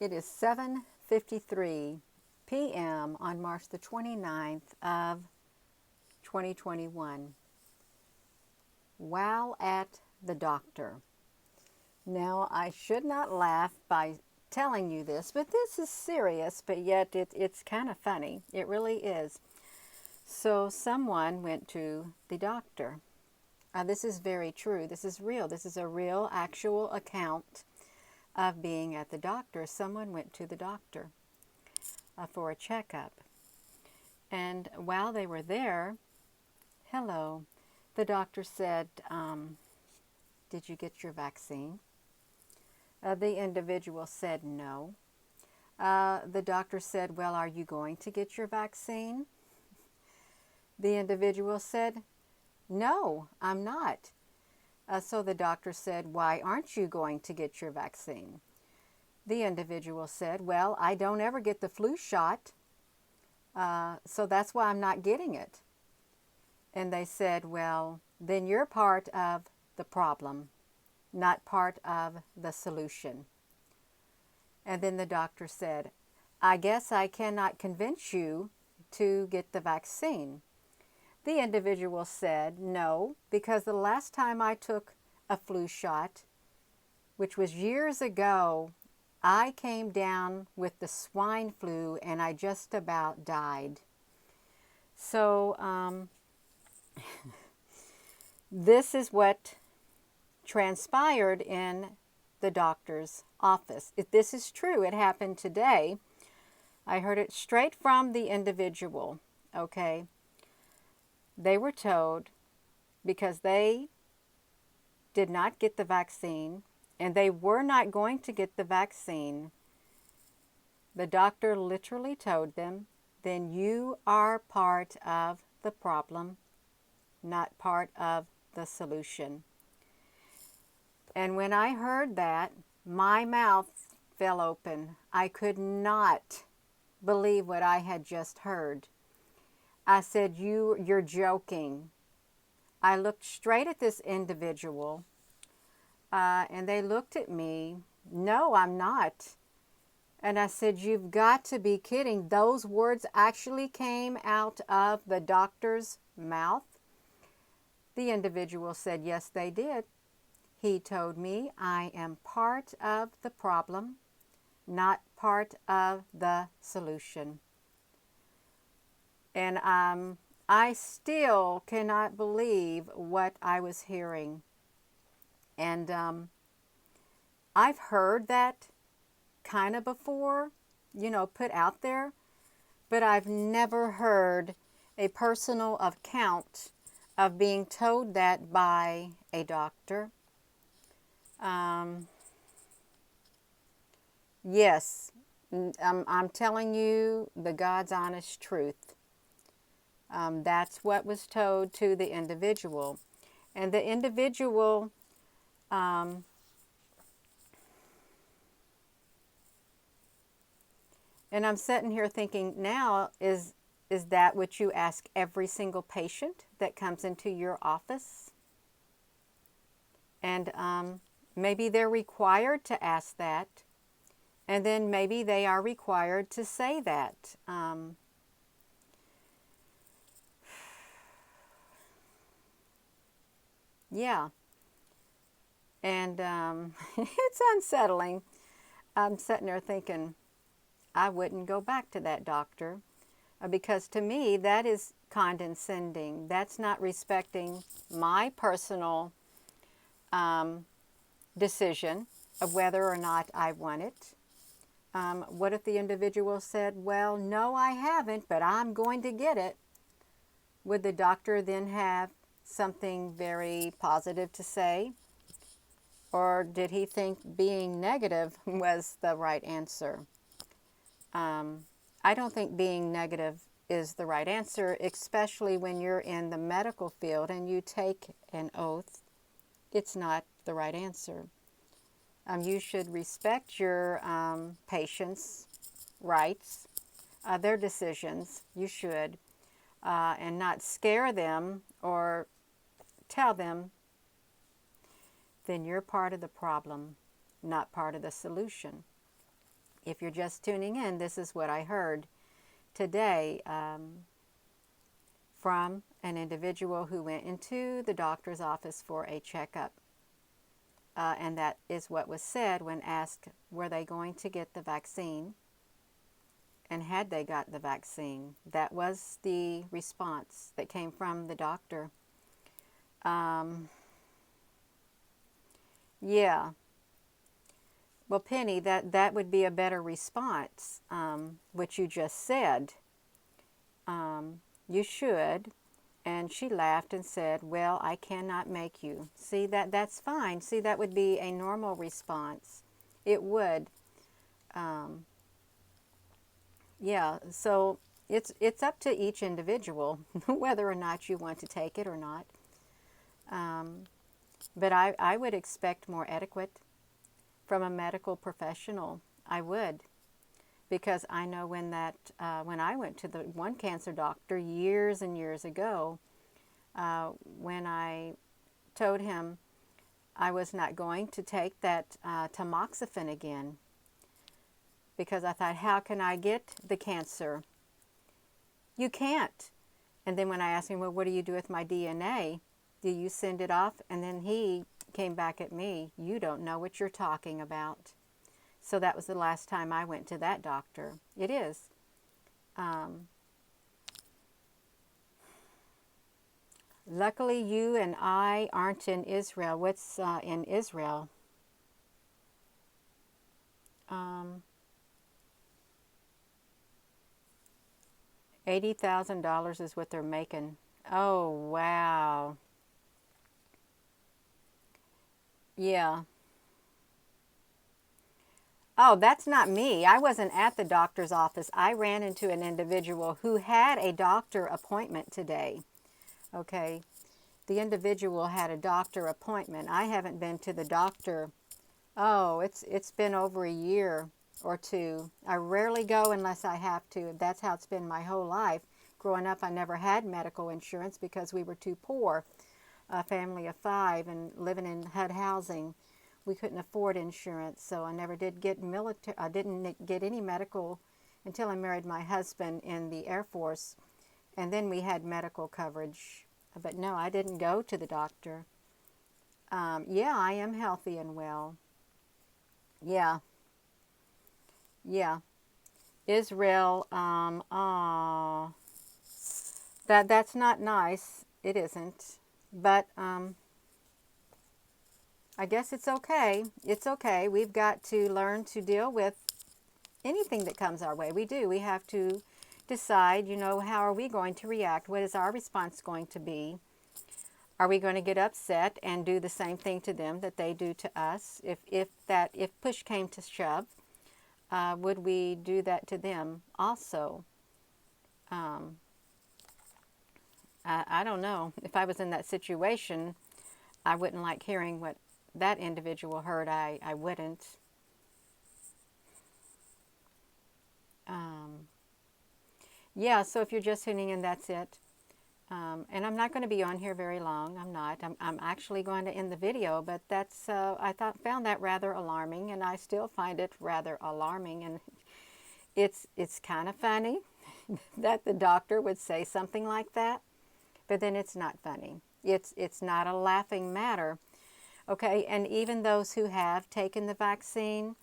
It is 7:53 p.m. on March the 29th of 2021. While at the doctor. Now, I should not laugh by telling you this, but this is serious, but yet it's kind of funny. It really is. So someone went to the doctor. This is very true. This is real. This is a real, actual account of being at the doctor. Someone went to the doctor for a checkup. And while they were there, hello, the doctor said, did you get your vaccine? The individual said no. The doctor said, well, are you going to get your vaccine? The individual said, no, I'm not. So the doctor said, why aren't you going to get your vaccine? The individual said, well, I don't ever get the flu shot, so that's why I'm not getting it. And they said, well, then you're part of the problem, not part of the solution. And then the doctor said, I guess I cannot convince you to get the vaccine. The individual said, no, because the last time I took a flu shot, which was years ago, I came down with the swine flu and I just about died. So this is what transpired in the doctor's office. This is true. It happened today. I heard it straight from the individual, okay? They were told because they did not get the vaccine and they were not going to get the vaccine, the doctor literally told them, then you are part of the problem, not part of the solution. And when I heard that, my mouth fell open. I could not believe what I had just heard. I said, you're joking. I looked straight at this individual, and they looked at me. No, I'm not. And I said, you've got to be kidding. Those words actually came out of the doctor's mouth. The individual said, yes, they did. He told me I am part of the problem, not part of the solution. And I still cannot believe what I was hearing. And I've heard that kind of before, put out there, but I've never heard a personal account of being told that by a doctor. Yes, I'm telling you the God's honest truth. That's what was told to the individual. And the individual and I'm sitting here thinking now, is that what you ask every single patient that comes into your office? And maybe they're required to ask that. And then maybe they are required to say that. Yeah. And it's unsettling. I'm sitting there thinking, I wouldn't go back to that doctor because to me that is condescending. That's not respecting my personal decision of whether or not I want it. What if the individual said, well, no, I haven't, but I'm going to get it? Would the doctor then have something very positive to say? Or did he think being negative was the right answer? I don't think being negative is the right answer, especially when you're in the medical field and you take an oath. It's not the right answer. You should respect your patients' rights, their decisions. You should, and not scare them or tell them, then you're part of the problem, not part of the solution. If you're just tuning in, this is what I heard today from an individual who went into the doctor's office for a checkup. And that is what was said when asked, were they going to get the vaccine? And had they got the vaccine? That was the response that came from the doctor. Yeah. Well, Penny, that would be a better response, what you just said. You should. And she laughed and said, well, I cannot make you. See, that's fine. See, that would be a normal response. It would. Yeah, so it's up to each individual whether or not you want to take it or not. But I would expect more etiquette from a medical professional. I would. Because I know when I went to the one cancer doctor years and years ago, when I told him I was not going to take that tamoxifen again, because I thought, how can I get the cancer? You can't. And then when I asked him, well, what do you do with my DNA? Do you send it off? And then he came back at me, you don't know what you're talking about. So that was the last time I went to that doctor. It is. Luckily, you and I aren't in Israel. What's in Israel? $80,000 is what they're making. Oh, wow. Yeah. Oh, that's not me. I wasn't at the doctor's office. I ran into an individual who had a doctor appointment today. Okay. The individual had a doctor appointment. I haven't been to the doctor. Oh, it's been over a year or two. I rarely go unless I have to. That's how it's been my whole life. Growing up, I never had medical insurance because we were too poor, a family of 5 and living in HUD housing. We couldn't afford insurance, so I never did get military. I didn't get any medical until I married my husband in the Air Force, and then we had medical coverage. But no, I didn't go to the doctor. Yeah, I am healthy and well. Yeah, yeah. Israel. That's not nice. It isn't. But I guess it's okay. It's okay. We've got to learn to deal with anything that comes our way. We do. We have to decide, how are we going to react? What is our response going to be? Are we going to get upset and do the same thing to them that they do to us? If push came to shove, would we do that to them also? I don't know. If I was in that situation, I wouldn't like hearing what that individual heard. I wouldn't. Yeah, so if you're just tuning in, that's it. And I'm not going to be on here very long. I'm not. I'm actually going to end the video, but that's found that rather alarming, and I still find it rather alarming. And it's kind of funny that the doctor would say something like that, but then it's not funny. It's not a laughing matter. Okay, and even those who have taken the vaccine,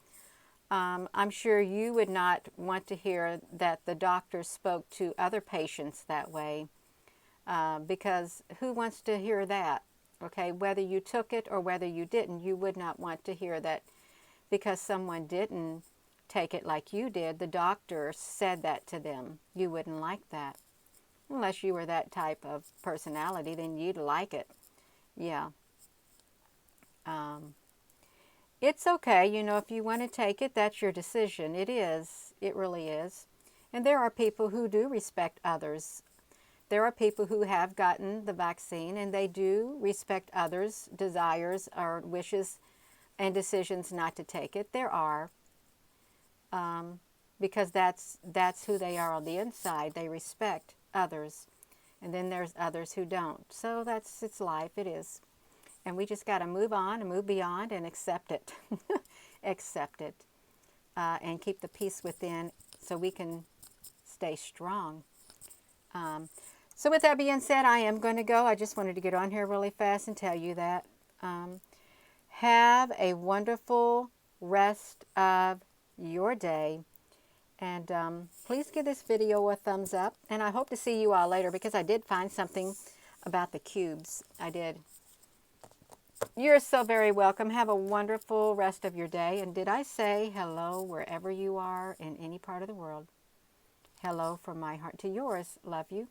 I'm sure you would not want to hear that the doctor spoke to other patients that way, because who wants to hear that? Okay, whether you took it or whether you didn't, you would not want to hear that because someone didn't take it like you did, the doctor said that to them. You wouldn't like that. Unless you were that type of personality, then you'd like it. Yeah. It's okay, if you want to take it, that's your decision. It is. It really is. And there are people who do respect others. There are people who have gotten the vaccine and they do respect others' desires or wishes and decisions not to take it. There are. Because that's who they are on the inside. They respect others. And then there's others who don't. So it's life. It is. And we just got to move on and move beyond and accept it. Accept it. and keep the peace within so we can stay strong. So with that being said, I am going to go. I just wanted to get on here really fast and tell you that. Have a wonderful rest of your day. And please give this video a thumbs up. And I hope to see you all later because I did find something about the cubes. I did. You're so very welcome. Have a wonderful rest of your day. And did I say hello wherever you are in any part of the world? Hello from my heart to yours. Love you.